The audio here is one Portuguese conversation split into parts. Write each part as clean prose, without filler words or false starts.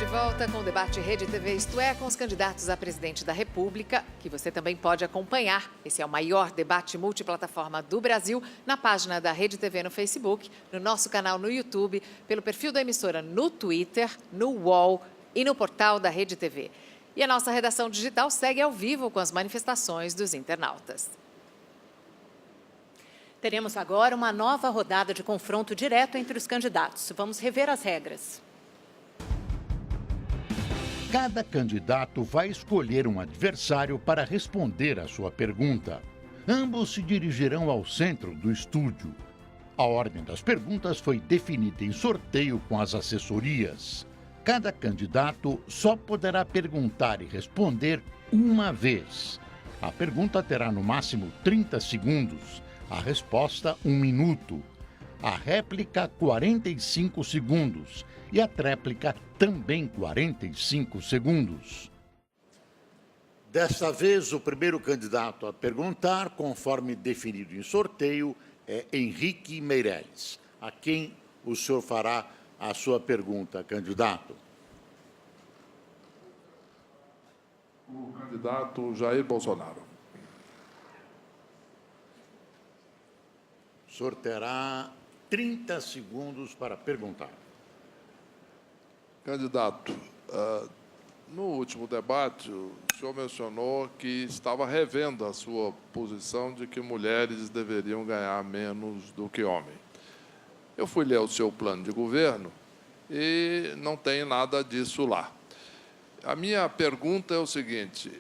volta com o debate Rede TV, isto é, com os candidatos a presidente da República, que você também pode acompanhar. Esse é o maior debate multiplataforma do Brasil, na página da Rede TV no Facebook, no nosso canal no YouTube, pelo perfil da emissora no Twitter, no UOL e no portal da Rede TV. E a nossa redação digital segue ao vivo com as manifestações dos internautas. Teremos agora uma nova rodada de confronto direto entre os candidatos. Vamos rever as regras. Cada candidato vai escolher um adversário para responder à sua pergunta. Ambos se dirigirão ao centro do estúdio. A ordem das perguntas foi definida em sorteio com as assessorias. Cada candidato só poderá perguntar e responder uma vez. A pergunta terá no máximo 30 segundos, a resposta 1 minuto, a réplica 45 segundos e a tréplica também 45 segundos. Desta vez, o primeiro candidato a perguntar, conforme definido em sorteio, é Henrique Meirelles. A quem o senhor fará a sua pergunta, candidato? O candidato Jair Bolsonaro. O senhor terá 30 segundos para perguntar. Candidato, no último debate, o senhor mencionou que estava revendo a sua posição de que mulheres deveriam ganhar menos do que homens. Eu fui ler o seu plano de governo e não tem nada disso lá. A minha pergunta é o seguinte: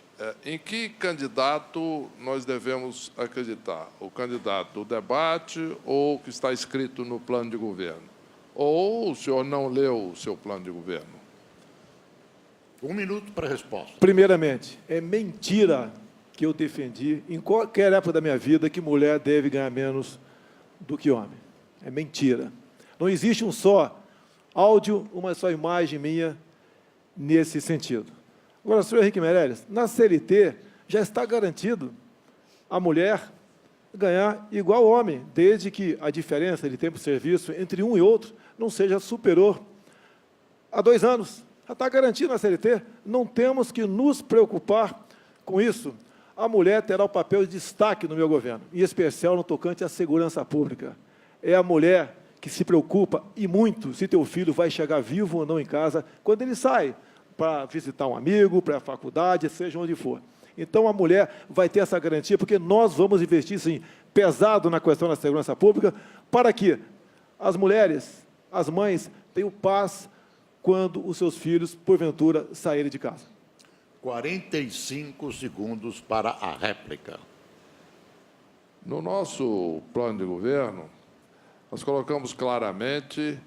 em que candidato nós devemos acreditar? O candidato do debate ou o que está escrito no plano de governo? Ou o senhor não leu o seu plano de governo? 1 minuto para a resposta. Primeiramente, é mentira que eu defendi, em qualquer época da minha vida, que mulher deve ganhar menos do que homem. É mentira. Não existe um só áudio, uma só imagem minha nesse sentido. Agora, senhor Henrique Meirelles, na CLT já está garantido a mulher ganhar igual ao homem, desde que a diferença de tempo de serviço entre um e outro não seja superior a 2 anos. Já está garantido na CLT, não temos que nos preocupar com isso. A mulher terá o papel de destaque no meu governo, em especial no tocante à segurança pública. É a mulher que se preocupa, e muito, se teu filho vai chegar vivo ou não em casa, quando ele sai para visitar um amigo, para a faculdade, seja onde for. Então, a mulher vai ter essa garantia, porque nós vamos investir, sim, pesado na questão da segurança pública, para que as mulheres, as mães, tenham paz quando os seus filhos, porventura, saírem de casa. 45 segundos para a réplica. No nosso plano de governo, nós colocamos claramente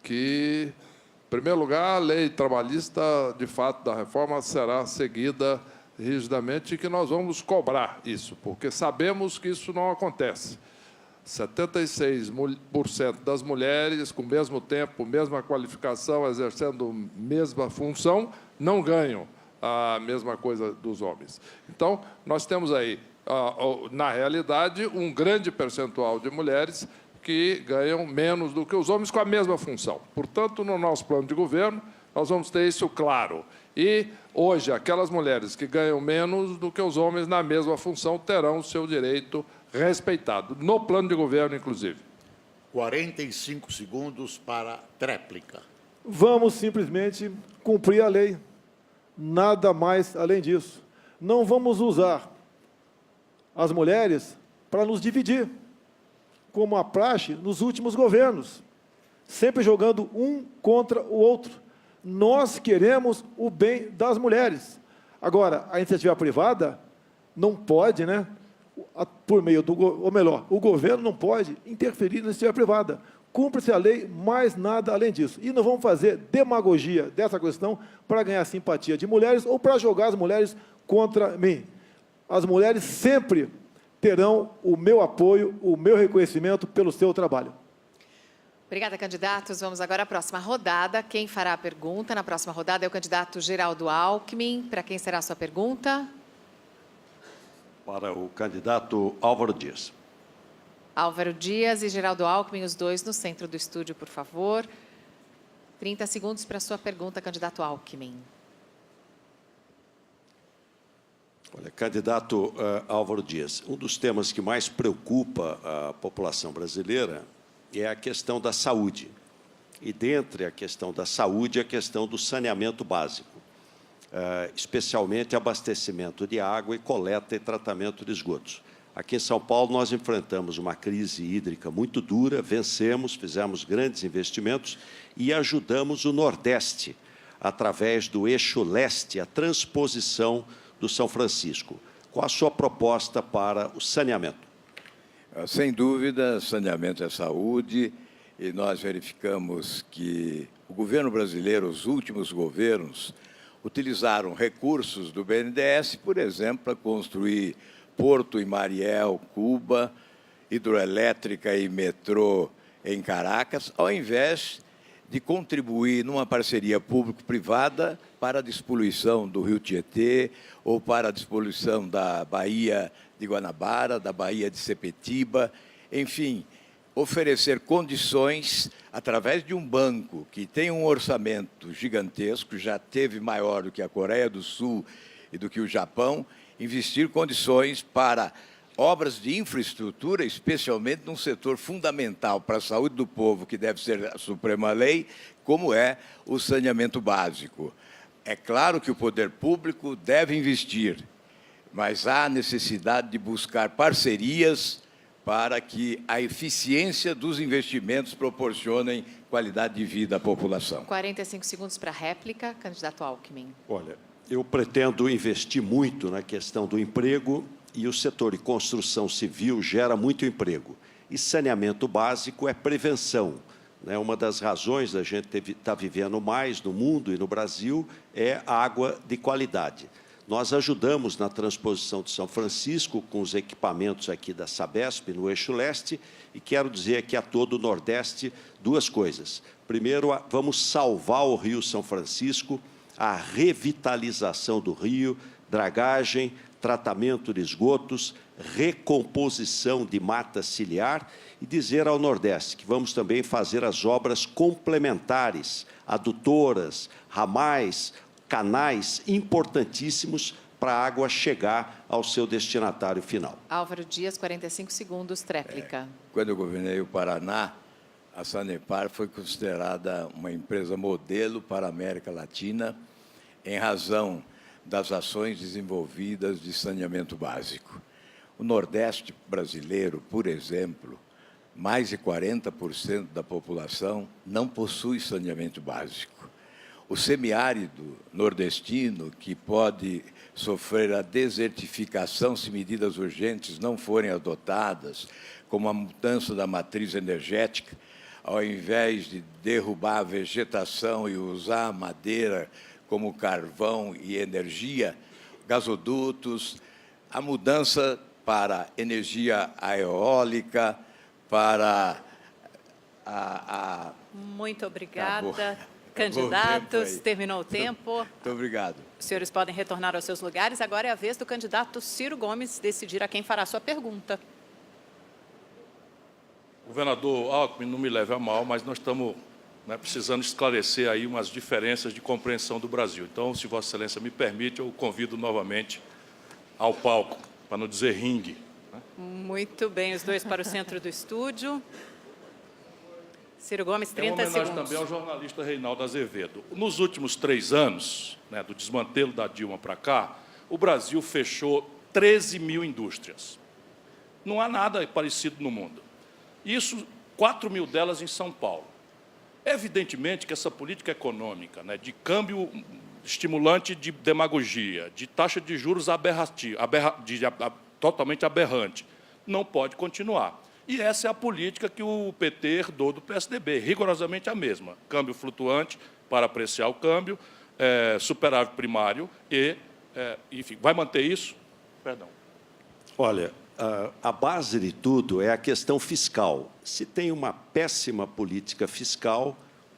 que, em primeiro lugar, a lei trabalhista, de fato, da reforma será seguida rigidamente e que nós vamos cobrar isso, porque sabemos que isso não acontece. 76% das mulheres, com o mesmo tempo, mesma qualificação, exercendo a mesma função, não ganham a mesma coisa dos homens. Então, nós temos aí, na realidade, um grande percentual de mulheres que ganham menos do que os homens com a mesma função. Portanto, no nosso plano de governo, nós vamos ter isso claro. E, hoje, aquelas mulheres que ganham menos do que os homens na mesma função terão o seu direito respeitado, no plano de governo, inclusive. 45 segundos para a tréplica. Vamos simplesmente cumprir a lei. Nada mais além disso. Não vamos usar as mulheres para nos dividir, como a praxe nos últimos governos, sempre jogando um contra o outro. Nós queremos o bem das mulheres. Agora, a iniciativa privada não pode, né, por meio do, ou melhor, o governo não pode interferir na iniciativa privada. Cumpre-se a lei, mais nada além disso. E não vamos fazer demagogia dessa questão para ganhar simpatia de mulheres ou para jogar as mulheres contra mim. As mulheres sempre terão o meu apoio, o meu reconhecimento pelo seu trabalho. Obrigada, candidatos. Vamos agora à próxima rodada. Quem fará a pergunta na próxima rodada é o candidato Geraldo Alckmin. Para quem será a sua pergunta? Para o candidato Álvaro Dias. Álvaro Dias e Geraldo Alckmin, os dois no centro do estúdio, por favor. 30 segundos para a sua pergunta, candidato Alckmin. Olha, candidato Álvaro Dias, um dos temas que mais preocupa a população brasileira é a questão da saúde. E, dentre a questão da saúde, a questão do saneamento básico, especialmente abastecimento de água e coleta e tratamento de esgotos. Aqui em São Paulo, nós enfrentamos uma crise hídrica muito dura, vencemos, fizemos grandes investimentos e ajudamos o Nordeste, através do eixo leste, a transposição do São Francisco. Qual a sua proposta para o saneamento? Sem dúvida, saneamento é saúde, e nós verificamos que o governo brasileiro, os últimos governos, utilizaram recursos do BNDES, por exemplo, para construir Porto em Mariel, Cuba, hidroelétrica e metrô em Caracas, ao invés de contribuir numa parceria público-privada para a despoluição do Rio Tietê ou para a despoluição da Baía de Guanabara, da Baía de Sepetiba, enfim, oferecer condições, através de um banco que tem um orçamento gigantesco, já teve maior do que a Coreia do Sul e do que o Japão, investir condições para obras de infraestrutura, especialmente num setor fundamental para a saúde do povo, que deve ser a suprema lei, como é o saneamento básico. É claro que o poder público deve investir, mas há necessidade de buscar parcerias para que a eficiência dos investimentos proporcionem qualidade de vida à população. 45 segundos para a réplica, candidato Alckmin. Olha, eu pretendo investir muito na questão do emprego e o setor de construção civil gera muito emprego. E saneamento básico é prevenção, né? Uma das razões da gente estar vivendo mais no mundo e no Brasil é água de qualidade. Nós ajudamos na transposição de São Francisco com os equipamentos aqui da Sabesp, no eixo leste, e quero dizer aqui a todo o Nordeste duas coisas. Primeiro, vamos salvar o Rio São Francisco, a revitalização do rio, dragagem, tratamento de esgotos, recomposição de mata ciliar e dizer ao Nordeste que vamos também fazer as obras complementares, adutoras, ramais, canais importantíssimos para a água chegar ao seu destinatário final. Álvaro Dias, 45 segundos, tréplica. Quando eu governei o Paraná, a Sanepar foi considerada uma empresa modelo para a América Latina em razão das ações desenvolvidas de saneamento básico. O Nordeste brasileiro, por exemplo, mais de 40% da população não possui saneamento básico. O semiárido nordestino, que pode sofrer a desertificação se medidas urgentes não forem adotadas, como a mudança da matriz energética, ao invés de derrubar a vegetação e usar a madeira como carvão e energia, gasodutos, a mudança para energia eólica, para a... Muito obrigada. Acabou. Candidatos, terminou o tempo. Muito obrigado. Os senhores podem retornar aos seus lugares. Agora é a vez do candidato Ciro Gomes decidir a quem fará a sua pergunta. Governador Alckmin, não me leve a mal, mas nós estamos precisando esclarecer aí umas diferenças de compreensão do Brasil. Então, se Vossa Excelência me permite, eu o convido novamente ao palco, para não dizer ringue. Muito bem, os dois para o centro do estúdio. Ciro Gomes, 30 segundos. É uma homenagem segundos. também ao jornalista Reinaldo Azevedo. Nos últimos 3 anos, do desmantelo da Dilma para cá, o Brasil fechou 13 mil indústrias. Não há nada parecido no mundo. Isso, 4 mil delas em São Paulo. Evidentemente que essa política econômica, de câmbio estimulante de demagogia, de taxa de juros totalmente aberrante, não pode continuar. E essa é a política que o PT herdou do PSDB, rigorosamente a mesma. Câmbio flutuante para apreciar o câmbio, superávit primário e, enfim, vai manter isso? Perdão. Olha, a base de tudo é a questão fiscal. Se tem uma péssima política fiscal,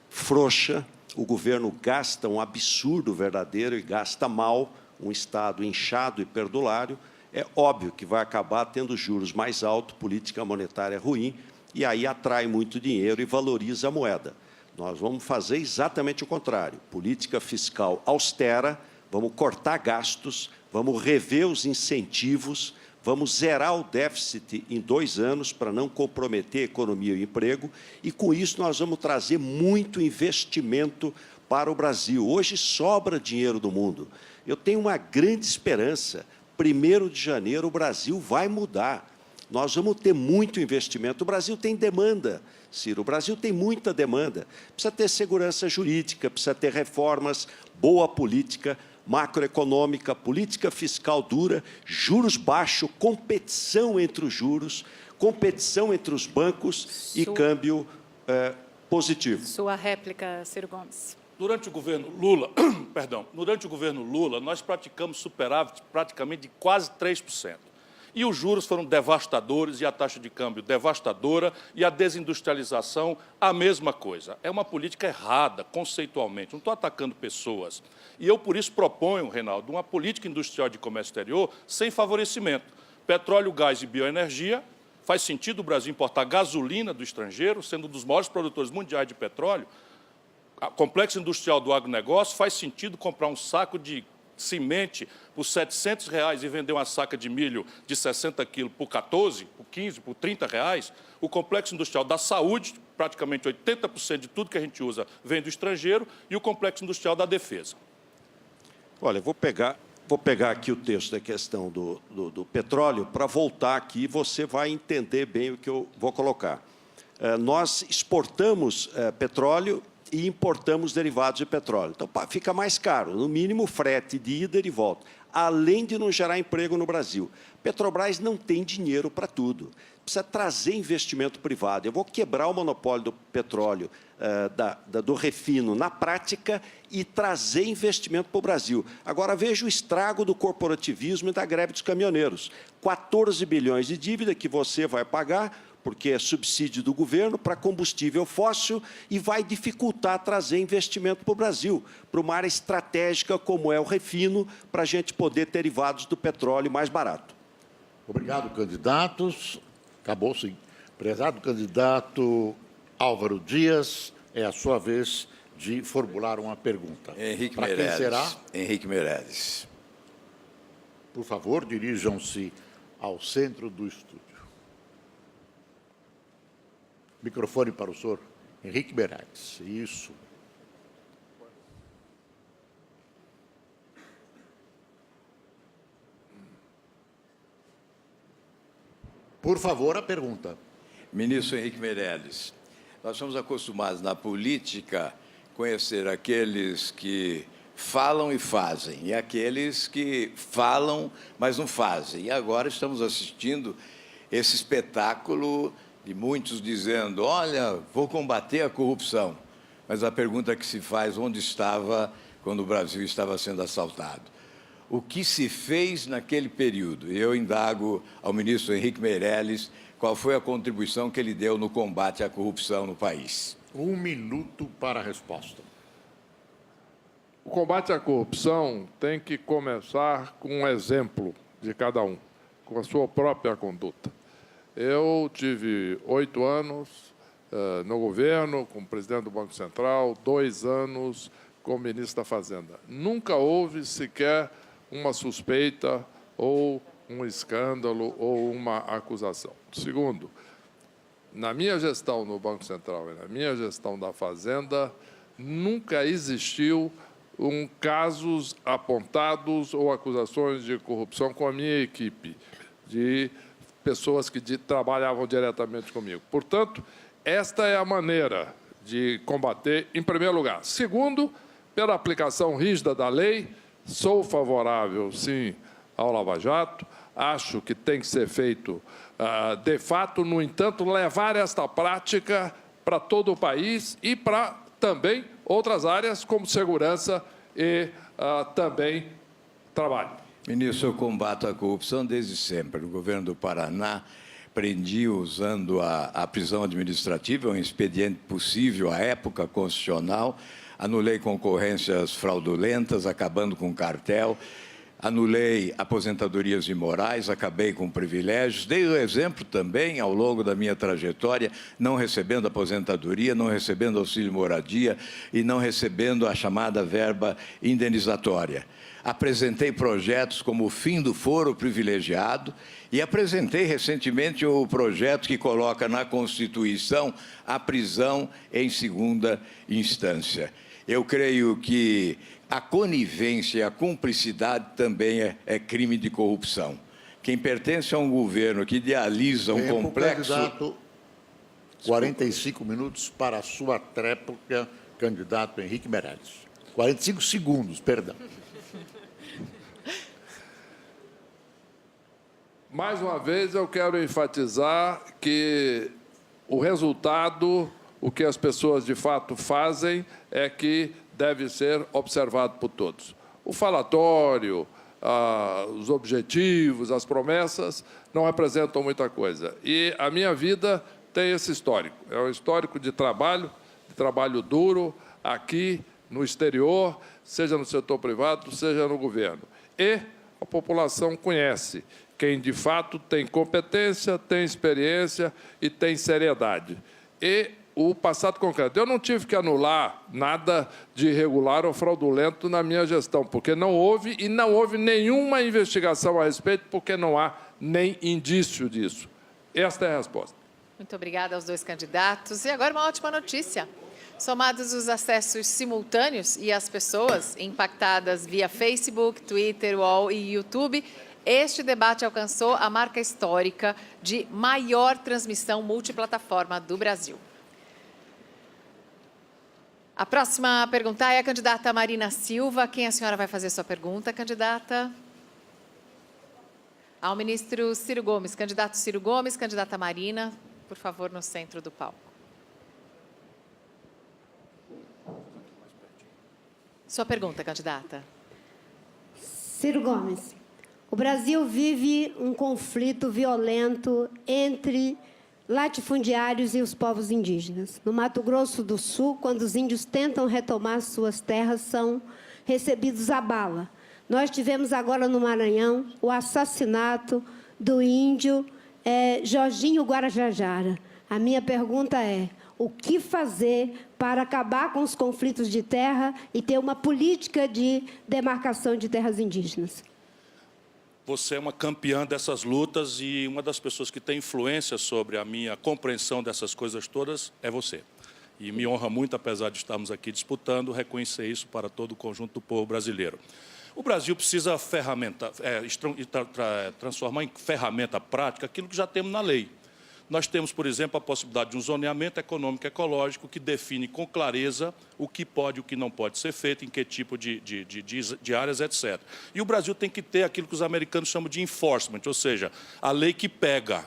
frouxa, o governo gasta um absurdo verdadeiro e gasta mal, um Estado inchado e perdulário, é óbvio que vai acabar tendo juros mais altos, política monetária ruim, e aí atrai muito dinheiro e valoriza a moeda. Nós vamos fazer exatamente o contrário. Política fiscal austera, vamos cortar gastos, vamos rever os incentivos, vamos zerar o déficit em 2 anos para não comprometer a economia e o emprego, e com isso nós vamos trazer muito investimento para o Brasil. Hoje sobra dinheiro do mundo. Eu tenho uma grande esperança. 1º de janeiro o Brasil vai mudar. Nós vamos ter muito investimento. O Brasil tem demanda, Ciro. O Brasil tem muita demanda. Precisa ter segurança jurídica, precisa ter reformas, boa política macroeconômica, política fiscal dura, juros baixos, competição entre os juros, competição entre os bancos e câmbio positivo. Sua réplica, Ciro Gomes. Durante o governo Lula, nós praticamos superávit praticamente de quase 3%. E os juros foram devastadores, e a taxa de câmbio devastadora, e a desindustrialização, a mesma coisa. É uma política errada, conceitualmente. Não estou atacando pessoas. E eu, por isso, proponho, Reinaldo, uma política industrial de comércio exterior sem favorecimento. Petróleo, gás e bioenergia. Faz sentido o Brasil importar gasolina do estrangeiro, sendo um dos maiores produtores mundiais de petróleo. O complexo industrial do agronegócio, faz sentido comprar um saco de semente por R$ 700 e vender uma saca de milho de 60 quilos por 14, por 15, por 30 reais. O complexo industrial da saúde, praticamente 80% de tudo que a gente usa vem do estrangeiro, e o complexo industrial da defesa. Olha, vou pegar aqui o texto da questão do petróleo para voltar aqui, você vai entender bem o que eu vou colocar. Nós exportamos petróleo e importamos derivados de petróleo. Então, fica mais caro, no mínimo frete de ida e de volta, além de não gerar emprego no Brasil. Petrobras não tem dinheiro para tudo. Precisa trazer investimento privado. Eu vou quebrar o monopólio do petróleo, do refino, na prática, e trazer investimento para o Brasil. Agora, veja o estrago do corporativismo e da greve dos caminhoneiros. 14 bilhões de dívida que você vai pagar, porque é subsídio do governo para combustível fóssil, e vai dificultar trazer investimento para o Brasil, para uma área estratégica como é o refino, para a gente poder ter derivados do petróleo mais barato. Obrigado, candidatos. Acabou, sim. Prezado candidato Álvaro Dias, é a sua vez de formular uma pergunta. Henrique Para Meirelles. quem será? Henrique Meirelles. Por favor, dirijam-se ao centro do estúdio. Microfone para o senhor Henrique Meirelles. Isso. Por favor, a pergunta. Ministro Henrique Meirelles, nós somos acostumados na política conhecer aqueles que falam e fazem, e aqueles que falam, mas não fazem. E agora estamos assistindo esse espetáculo de muitos dizendo, olha, vou combater a corrupção. Mas a pergunta que se faz, onde estava quando o Brasil estava sendo assaltado? O que se fez naquele período? Eu indago ao ministro Henrique Meirelles qual foi a contribuição que ele deu no combate à corrupção no país. 1 minuto para a resposta. O combate à corrupção tem que começar com um exemplo de cada um, com a sua própria conduta. Eu tive 8 anos no governo, como presidente do Banco Central, 2 anos como ministro da Fazenda. Nunca houve sequer uma suspeita ou um escândalo ou uma acusação. Segundo, na minha gestão no Banco Central e na minha gestão da Fazenda, nunca existiu casos apontados ou acusações de corrupção com a minha equipe, de pessoas que trabalhavam diretamente comigo. Portanto, esta é a maneira de combater, em primeiro lugar. Segundo, pela aplicação rígida da lei, sou favorável, sim, ao Lava Jato, acho que tem que ser feito de fato, no entanto, levar esta prática para todo o país e para também outras áreas, como segurança e também trabalho. Ministro, eu combato a corrupção desde sempre. No governo do Paraná, prendi usando a prisão administrativa, um expediente possível à época constitucional, anulei concorrências fraudulentas, acabando com o cartel, anulei aposentadorias imorais, acabei com privilégios, dei o exemplo também, ao longo da minha trajetória, não recebendo aposentadoria, não recebendo auxílio moradia e não recebendo a chamada verba indenizatória. Apresentei projetos como o fim do foro privilegiado e apresentei recentemente o projeto que coloca na Constituição a prisão em segunda instância. Eu creio que a conivência e a cumplicidade também é crime de corrupção. Quem pertence a um governo que idealiza um complexo... Candidato, 45 minutos para a sua tréplica, candidato Henrique Meirelles. 45 segundos, perdão. Mais uma vez, eu quero enfatizar que o resultado, o que as pessoas de fato fazem, é que deve ser observado por todos. O falatório, os objetivos, as promessas não representam muita coisa. E a minha vida tem esse histórico. É um histórico de trabalho duro, aqui, no exterior, seja no setor privado, seja no governo. E a população conhece quem, de fato, tem competência, tem experiência e tem seriedade. E o passado concreto. Eu não tive que anular nada de irregular ou fraudulento na minha gestão, porque não houve, e não houve nenhuma investigação a respeito, porque não há nem indício disso. Esta é a resposta. Muito obrigada aos dois candidatos. E agora uma ótima notícia. Somados os acessos simultâneos e as pessoas impactadas via Facebook, Twitter, UOL e YouTube, este debate alcançou a marca histórica de maior transmissão multiplataforma do Brasil. A próxima pergunta é a candidata Marina Silva. Quem a senhora vai fazer sua pergunta, candidata? Ao ministro Ciro Gomes. Candidato Ciro Gomes, candidata Marina, por favor, no centro do palco. Sua pergunta, candidata. Ciro Gomes, o Brasil vive um conflito violento entre latifundiários e os povos indígenas. No Mato Grosso do Sul, quando os índios tentam retomar suas terras, são recebidos à bala. Nós tivemos agora no Maranhão o assassinato do índio Jorginho Guarajajara. A minha pergunta é: o que fazer para acabar com os conflitos de terra e ter uma política de demarcação de terras indígenas? Você é uma campeã dessas lutas e uma das pessoas que tem influência sobre a minha compreensão dessas coisas todas é você. E me honra muito, apesar de estarmos aqui disputando, reconhecer isso para todo o conjunto do povo brasileiro. O Brasil precisa transformar em ferramenta prática aquilo que já temos na lei. Nós temos, por exemplo, a possibilidade de um zoneamento econômico ecológico que define com clareza o que pode e o que não pode ser feito, em que tipo de áreas, etc. E o Brasil tem que ter aquilo que os americanos chamam de enforcement, ou seja, a lei que pega.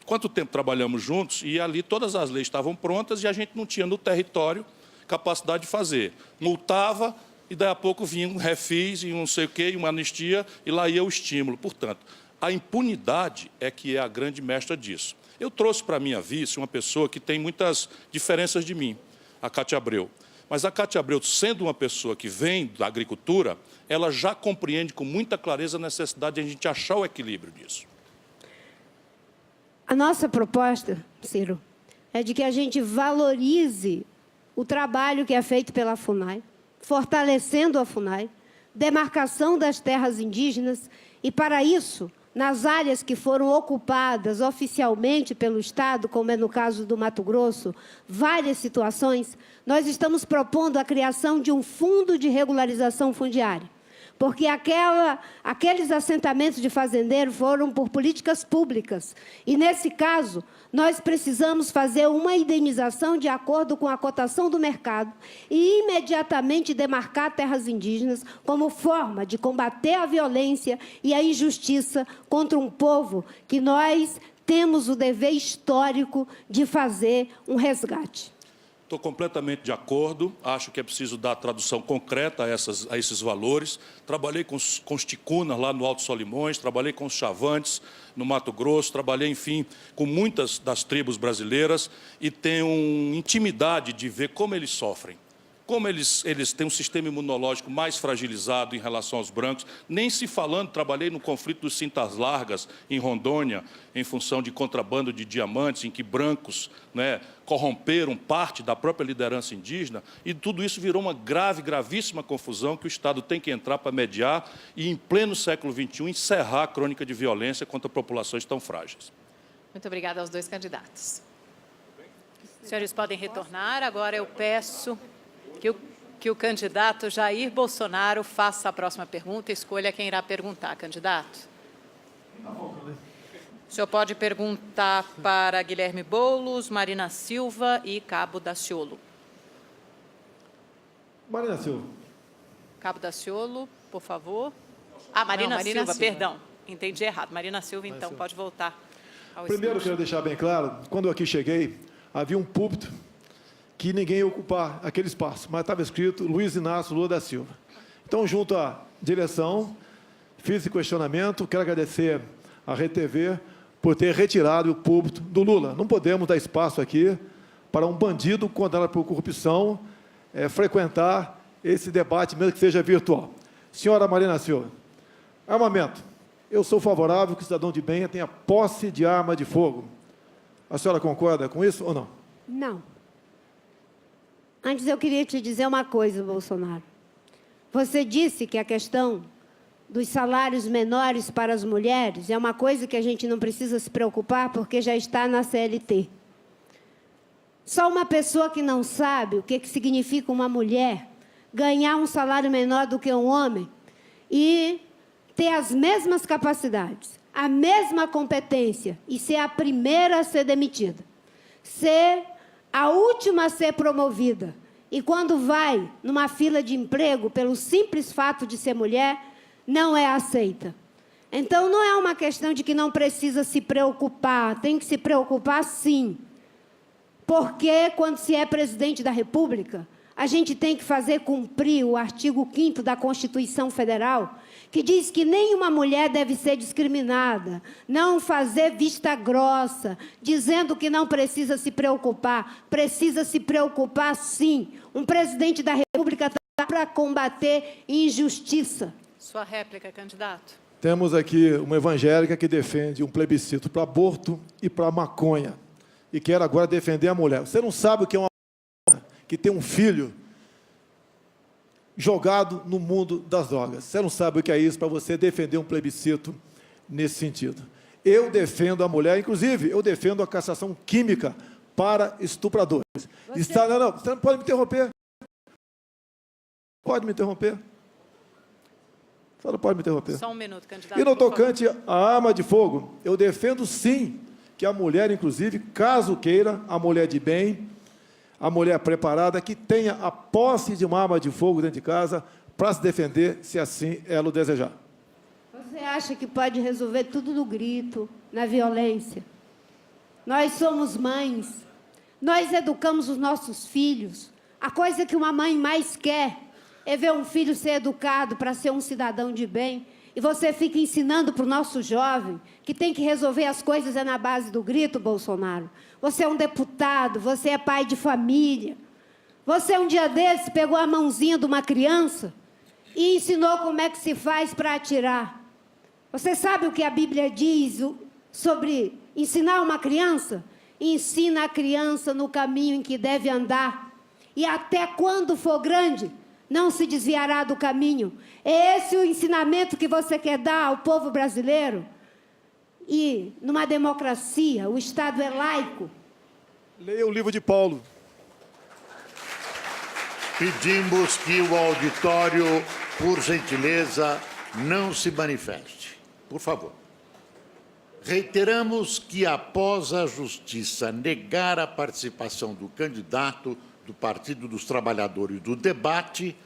Quanto tempo trabalhamos juntos e ali todas as leis estavam prontas e a gente não tinha no território capacidade de fazer. Multava e daí a pouco vinha um refis e um não sei o quê, uma anistia e lá ia o estímulo. Portanto, a impunidade é que é a grande mestra disso. Eu trouxe para a minha vice uma pessoa que tem muitas diferenças de mim, a Cátia Abreu. Mas a Cátia Abreu, sendo uma pessoa que vem da agricultura, ela já compreende com muita clareza a necessidade de a gente achar o equilíbrio disso. A nossa proposta, Ciro, é de que a gente valorize o trabalho que é feito pela FUNAI, fortalecendo a FUNAI, demarcação das terras indígenas e, para isso, nas áreas que foram ocupadas oficialmente pelo Estado, como é no caso do Mato Grosso, várias situações, nós estamos propondo a criação de um fundo de regularização fundiária. Porque aqueles assentamentos de fazendeiros foram por políticas públicas. E, nesse caso, nós precisamos fazer uma indenização de acordo com a cotação do mercado e imediatamente demarcar terras indígenas como forma de combater a violência e a injustiça contra um povo que nós temos o dever histórico de fazer um resgate. Estou completamente de acordo, acho que é preciso dar tradução concreta a esses valores. Trabalhei com os ticunas lá no Alto Solimões, trabalhei com os chavantes no Mato Grosso, trabalhei, enfim, com muitas das tribos brasileiras e tenho intimidade de ver como eles sofrem, como eles têm um sistema imunológico mais fragilizado em relação aos brancos, nem se falando, trabalhei no conflito dos Cintas Largas, em Rondônia, em função de contrabando de diamantes, em que brancos, né, corromperam parte da própria liderança indígena, e tudo isso virou uma gravíssima confusão que o Estado tem que entrar para mediar e, em pleno século XXI, encerrar a crônica de violência contra populações tão frágeis. Muito obrigada aos dois candidatos. Os senhores podem retornar. Agora eu peço que o candidato Jair Bolsonaro faça a próxima pergunta e escolha quem irá perguntar. Candidato. O senhor pode perguntar para Guilherme Boulos, Marina Silva e Cabo Daciolo. Marina Silva. Cabo Daciolo, por favor. Ah, Marina Silva, perdão. Entendi errado. Marina Silva, então, pode voltar ao Primeiro, estúdio. quero deixar bem claro, quando eu aqui cheguei, havia um púlpito que ninguém ia ocupar aquele espaço, mas estava escrito Luiz Inácio Lula da Silva. Então, junto à direção, fiz esse questionamento, quero agradecer à RTV por ter retirado o púlpito do Lula. Não podemos dar espaço aqui para um bandido condenado por corrupção frequentar esse debate, mesmo que seja virtual. Senhora Marina Silva, armamento. Eu sou favorável que o cidadão de bem tenha posse de arma de fogo. A senhora concorda com isso ou não? Não. Antes eu queria te dizer uma coisa, Bolsonaro. Você disse que a questão dos salários menores para as mulheres é uma coisa que a gente não precisa se preocupar porque já está na CLT. Só uma pessoa que não sabe o que significa uma mulher ganhar um salário menor do que um homem e ter as mesmas capacidades, a mesma competência e ser a primeira a ser demitida, ser a última a ser promovida. E quando vai numa fila de emprego, pelo simples fato de ser mulher, não é aceita. Então, não é uma questão de que não precisa se preocupar, tem que se preocupar sim. Porque, quando se é presidente da República, a gente tem que fazer cumprir o artigo 5º da Constituição Federal, que diz que nenhuma mulher deve ser discriminada, não fazer vista grossa, dizendo que não precisa se preocupar sim. Um presidente da República está para combater injustiça. Sua réplica, candidato. Temos aqui uma evangélica que defende um plebiscito para aborto e para maconha. E quer agora defender a mulher. Você não sabe o que é uma mulher que tem um filho jogado no mundo das drogas. Você não sabe o que é isso para você defender um plebiscito nesse sentido. Eu defendo a mulher, inclusive, eu defendo a castração química para estupradores. Não, você não pode me interromper. Pode me interromper. Só não pode me interromper. Só um minuto, candidato. E no tocante à arma de fogo, eu defendo sim que a mulher, inclusive, caso queira, a mulher de bem, a mulher preparada, que tenha a posse de uma arma de fogo dentro de casa para se defender, se assim ela o desejar. Você acha que pode resolver tudo no grito, na violência? Nós somos mães, nós educamos os nossos filhos. A coisa que uma mãe mais quer é ver um filho ser educado para ser um cidadão de bem. E você fica ensinando para o nosso jovem que tem que resolver as coisas na base do grito, Bolsonaro. Você é um deputado, você é pai de família. Você, um dia desses, pegou a mãozinha de uma criança e ensinou como é que se faz para atirar. Você sabe o que a Bíblia diz sobre ensinar uma criança? Ensina a criança no caminho em que deve andar. E até quando for grande, não se desviará do caminho. É esse o ensinamento que você quer dar ao povo brasileiro? E, numa democracia, o Estado é laico. Leia o livro de Paulo. Pedimos que o auditório, por gentileza, não se manifeste. Por favor. Reiteramos que, após a Justiça negar a participação do candidato do Partido dos Trabalhadores do debate,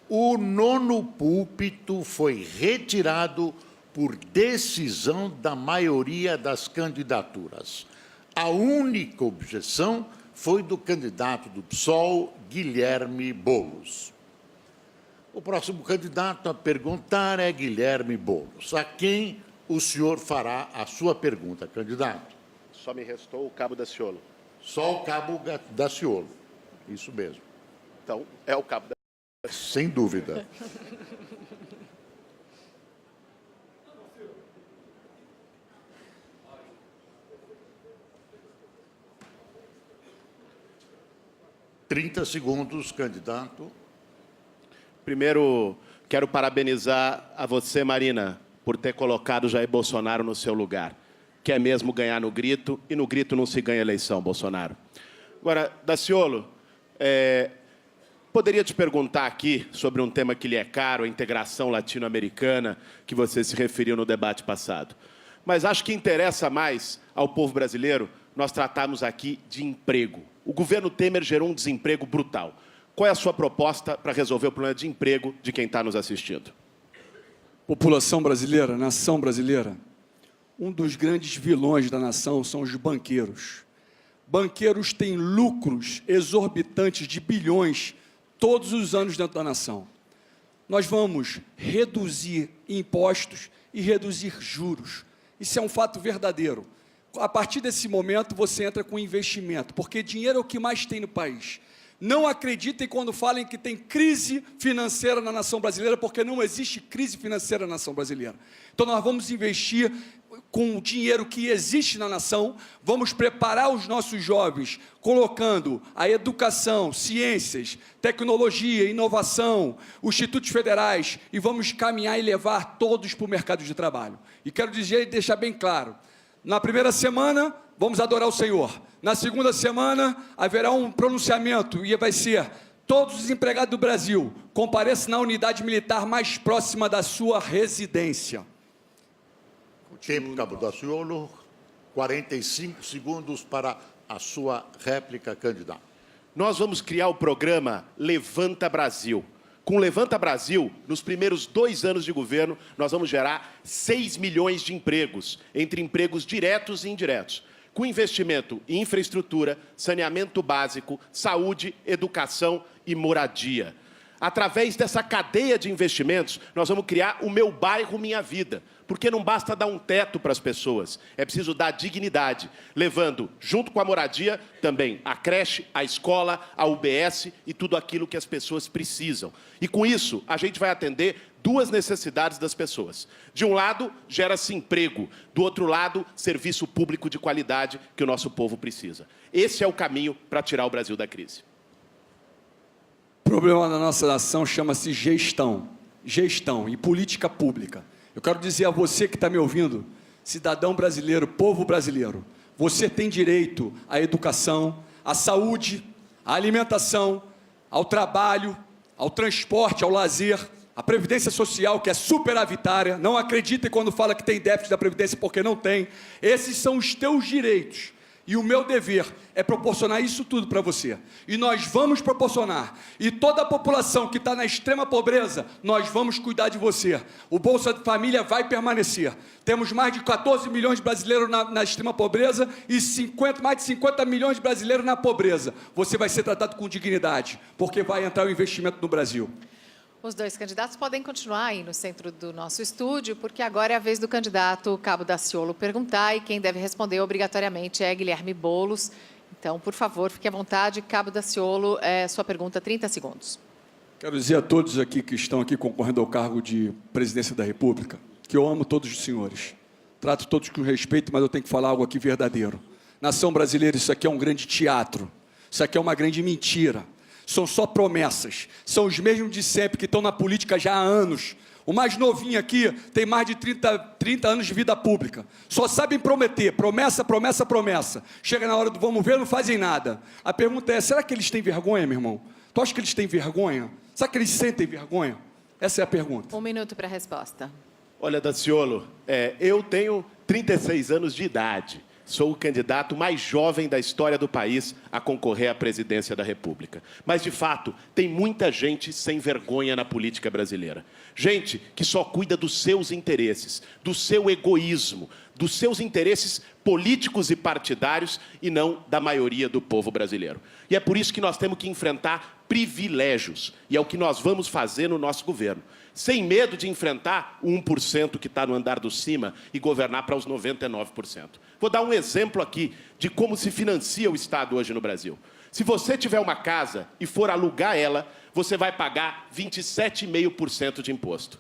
o 9º púlpito foi retirado por decisão da maioria das candidaturas. A única objeção foi do candidato do PSOL, Guilherme Boulos. O próximo candidato a perguntar é Guilherme Boulos, a quem o senhor fará a sua pergunta, candidato. Só me restou o Cabo Daciolo. Só o Cabo Daciolo. Isso mesmo. Então, é o cabo da... Sem dúvida. ...30 segundos, candidato. Primeiro, quero parabenizar a você, Marina, por ter colocado Jair Bolsonaro no seu lugar. Quer mesmo ganhar no grito, e no grito não se ganha eleição, Bolsonaro. Agora, Daciolo, poderia te perguntar aqui sobre um tema que lhe é caro, a integração latino-americana, que você se referiu no debate passado. Mas acho que interessa mais ao povo brasileiro nós tratarmos aqui de emprego. O governo Temer gerou um desemprego brutal. Qual é a sua proposta para resolver o problema de emprego de quem está nos assistindo? População brasileira, nação brasileira, um dos grandes vilões da nação são os banqueiros. Banqueiros têm lucros exorbitantes de bilhões todos os anos dentro da nação. Nós vamos reduzir impostos e reduzir juros. Isso é um fato verdadeiro. A partir desse momento, você entra com investimento, porque dinheiro é o que mais tem no país. Não acreditem quando falem que tem crise financeira na nação brasileira, porque não existe crise financeira na nação brasileira. Então, nós vamos investir com o dinheiro que existe na nação, vamos preparar os nossos jovens, colocando a educação, ciências, tecnologia, inovação, os institutos federais, e vamos caminhar e levar todos para o mercado de trabalho. E quero dizer e deixar bem claro, na primeira semana, vamos adorar o Senhor. Na segunda semana, haverá um pronunciamento e vai ser: todos os empregados do Brasil compareçam na unidade militar mais próxima da sua residência. O tempo, cabo Daciolo. 45 segundos para a sua réplica, candidato. Nós vamos criar o programa Levanta Brasil. Com o Levanta Brasil, nos primeiros 2 anos de governo, nós vamos gerar 6 milhões de empregos, entre empregos diretos e indiretos, com investimento em infraestrutura, saneamento básico, saúde, educação e moradia. Através dessa cadeia de investimentos, nós vamos criar o Meu Bairro Minha Vida, porque não basta dar um teto para as pessoas, é preciso dar dignidade, levando, junto com a moradia, também a creche, a escola, a UBS e tudo aquilo que as pessoas precisam. E com isso, a gente vai atender 2 necessidades das pessoas. De um lado, gera-se emprego, do outro lado, serviço público de qualidade que o nosso povo precisa. Esse é o caminho para tirar o Brasil da crise. O problema da nossa nação chama-se gestão. Gestão e política pública. Eu quero dizer a você que está me ouvindo, cidadão brasileiro, povo brasileiro, você tem direito à educação, à saúde, à alimentação, ao trabalho, ao transporte, ao lazer, à previdência social, que é superavitária. Não acreditem quando fala que tem déficit da previdência, porque não tem. Esses são os teus direitos. E o meu dever é proporcionar isso tudo para você. E nós vamos proporcionar. E toda a população que está na extrema pobreza, nós vamos cuidar de você. O Bolsa Família vai permanecer. Temos mais de 14 milhões de brasileiros na extrema pobreza e mais de 50 milhões de brasileiros na pobreza. Você vai ser tratado com dignidade, porque vai entrar o investimento no Brasil. Os 2 candidatos podem continuar aí no centro do nosso estúdio, porque agora é a vez do candidato Cabo Daciolo perguntar, e quem deve responder obrigatoriamente é Guilherme Boulos. Então, por favor, fique à vontade. Cabo Daciolo, sua pergunta, 30 segundos. Quero dizer a todos aqui que estão aqui concorrendo ao cargo de presidência da República, que eu amo todos os senhores. Trato todos com respeito, mas eu tenho que falar algo aqui verdadeiro. Nação brasileira, isso aqui é um grande teatro. Isso aqui é uma grande mentira. São só promessas, são os mesmos de sempre que estão na política já há anos. O mais novinho aqui tem mais de 30 anos de vida pública. Só sabem prometer, promessa, promessa, promessa. Chega na hora do vamos ver, não fazem nada. A pergunta é, será que eles têm vergonha, meu irmão? Tu acha que eles têm vergonha? Será que eles sentem vergonha? Essa é a pergunta. 1 minuto para a resposta. Olha, Daciolo, eu tenho 36 anos de idade. Sou o candidato mais jovem da história do país a concorrer à presidência da República. Mas, de fato, tem muita gente sem vergonha na política brasileira. Gente que só cuida dos seus interesses, do seu egoísmo, dos seus interesses políticos e partidários e não da maioria do povo brasileiro. E é por isso que nós temos que enfrentar privilégios. E é o que nós vamos fazer no nosso governo. Sem medo de enfrentar o 1% que está no andar do cima e governar para os 99%. Vou dar um exemplo aqui de como se financia o Estado hoje no Brasil. Se você tiver uma casa e for alugar ela, você vai pagar 27,5% de imposto.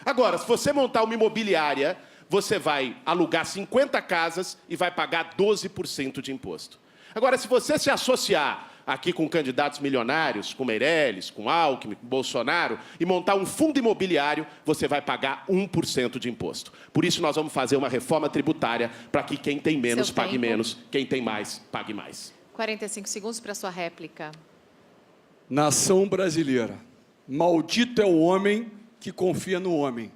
Agora, se você montar uma imobiliária, você vai alugar 50 casas e vai pagar 12% de imposto. Agora, se você se associar aqui com candidatos milionários, com Meirelles, com Alckmin, com Bolsonaro, e montar um fundo imobiliário, você vai pagar 1% de imposto. Por isso, nós vamos fazer uma reforma tributária para que quem tem menos pague menos, quem tem mais pague mais. 45 segundos para sua réplica. Nação brasileira, maldito é o homem que confia no homem,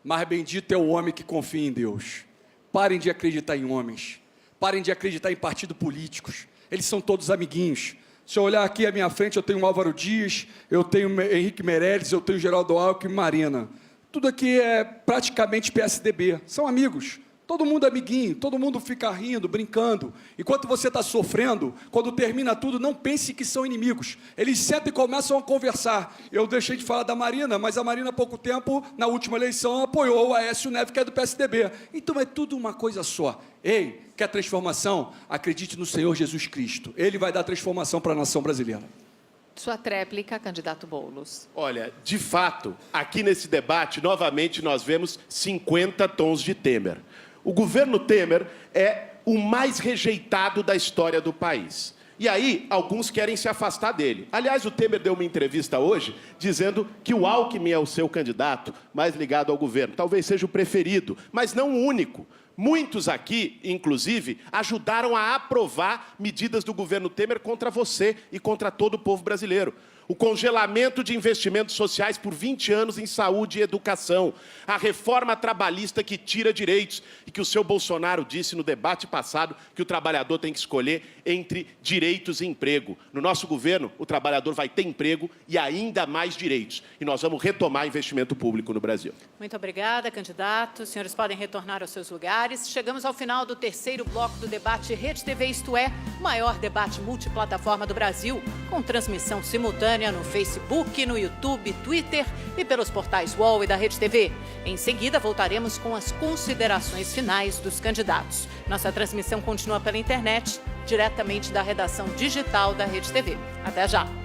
mas bendito é o homem que confia em Deus. Parem de acreditar em homens, parem de acreditar em partidos políticos, eles são todos amiguinhos. Se eu olhar aqui à minha frente, eu tenho o Álvaro Dias, eu tenho Henrique Meirelles, eu tenho Geraldo Alckmin e Marina. Tudo aqui é praticamente PSDB, são amigos. Todo mundo é amiguinho, todo mundo fica rindo, brincando. Enquanto você está sofrendo, quando termina tudo, não pense que são inimigos. Eles sentam e começam a conversar. Eu deixei de falar da Marina, mas a Marina, há pouco tempo, na última eleição, apoiou o Aécio Neves, que é do PSDB. Então é tudo uma coisa só. Ei, quer transformação? Acredite no Senhor Jesus Cristo. Ele vai dar transformação para a nação brasileira. Sua tréplica, candidato Boulos. Olha, de fato, aqui nesse debate, novamente, nós vemos 50 tons de Temer. O governo Temer é o mais rejeitado da história do país. E aí, alguns querem se afastar dele. Aliás, o Temer deu uma entrevista hoje dizendo que o Alckmin é o seu candidato mais ligado ao governo. Talvez seja o preferido, mas não o único. Muitos aqui, inclusive, ajudaram a aprovar medidas do governo Temer contra você e contra todo o povo brasileiro. O congelamento de investimentos sociais por 20 anos em saúde e educação, a reforma trabalhista que tira direitos e que o seu Bolsonaro disse no debate passado que o trabalhador tem que escolher entre direitos e emprego. No nosso governo, o trabalhador vai ter emprego e ainda mais direitos. E nós vamos retomar investimento público no Brasil. Muito obrigada, candidato. Os senhores podem retornar aos seus lugares. Chegamos ao final do terceiro bloco do debate Rede TV Isto É, o maior debate multiplataforma do Brasil, com transmissão simultânea no Facebook, no YouTube, Twitter e pelos portais UOL e da Rede TV. Em seguida, voltaremos com as considerações finais dos candidatos. Nossa transmissão continua pela internet, diretamente da redação digital da Rede TV. Até já!